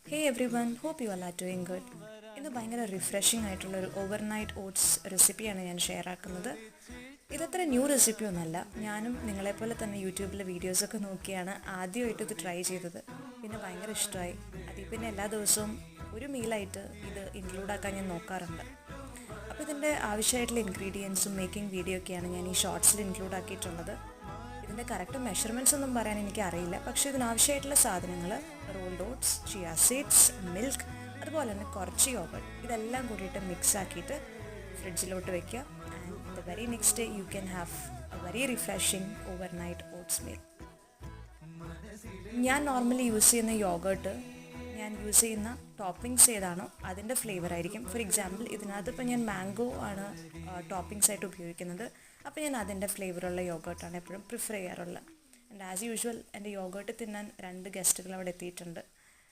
Hey everyone, hope you all are doing good. ഇന്ന് ഭയങ്കര refreshing ആയിട്ടുള്ള ഒരു ഓവർനൈറ്റ് ഓട്സ് റെസിപ്പിയാണ് ഞാൻ ഷെയർ ആക്കുന്നത്. ഇതത്ര ന്യൂ റെസിപ്പി ഒന്നല്ല. ഞാനും നിങ്ങളെപ്പോലെ തന്നെ യൂട്യൂബിലെ വീഡിയോസൊക്കെ നോക്കിയാണ് ആദ്യമായിട്ട് ഇത് ട്രൈ ചെയ്തത്. പിന്നെ ഭയങ്കര ഇഷ്ടമായി. അതിൽ പിന്നെ എല്ലാ ദിവസവും ഒരു മീലായിട്ട് ഇത് ഇൻക്ലൂഡ് ആക്കാൻ ഞാൻ നോക്കാറുണ്ട്. അപ്പോൾ ഇതിൻ്റെ ആവശ്യമായിട്ടുള്ള ഇൻഗ്രീഡിയൻസും മേക്കിംഗ് വീഡിയോ ഒക്കെയാണ് ഞാൻ ഈ ഷോർട്സിൽ ഇൻക്ലൂഡ് ആക്കിയിട്ടുള്ളത്. ഇതിൻ്റെ കറക്റ്റ് മെഷർമെൻറ്റ്സ് ഒന്നും പറയാൻ എനിക്ക് അറിയില്ല, പക്ഷേ ഇതിനാവശ്യമായിട്ടുള്ള സാധനങ്ങൾ rolled oats, chia seeds, milk, അതുപോലെ തന്നെ കുറച്ച് യോഗട്ട്, ഇതെല്ലാം കൂടിയിട്ട് മിക്സ് ആക്കിയിട്ട് ഫ്രിഡ്ജിലോട്ട് വെക്കുക. And the very next day you can have A very refreshing overnight oats meal. ഞാൻ നോർമലി യൂസ് ചെയ്യുന്ന യോഗട്ട്, ഞാൻ യൂസ് ചെയ്യുന്ന ടോപ്പിങ്സ് ഏതാണോ അതിൻ്റെ ഫ്ലേവർ ആയിരിക്കും. ഫോർ എക്സാമ്പിൾ ഇതിനകത്ത് ഇപ്പോൾ ഞാൻ മാംഗോ ആണ് ടോപ്പിങ്സ് ആയിട്ട് ഉപയോഗിക്കുന്നത്. അപ്പോൾ ഞാൻ അതിൻ്റെ ഫ്ലേവറുള്ള യോഗട്ടാണ് എപ്പോഴും പ്രിഫർ ചെയ്യാറുള്ളത്. ആൻഡ് ആസ് യൂഷ്വൽ എൻ്റെ യോഗട്ട് തിന്നാൻ 2 ഗസ്റ്റുകൾ അവിടെ എത്തിയിട്ടുണ്ട്.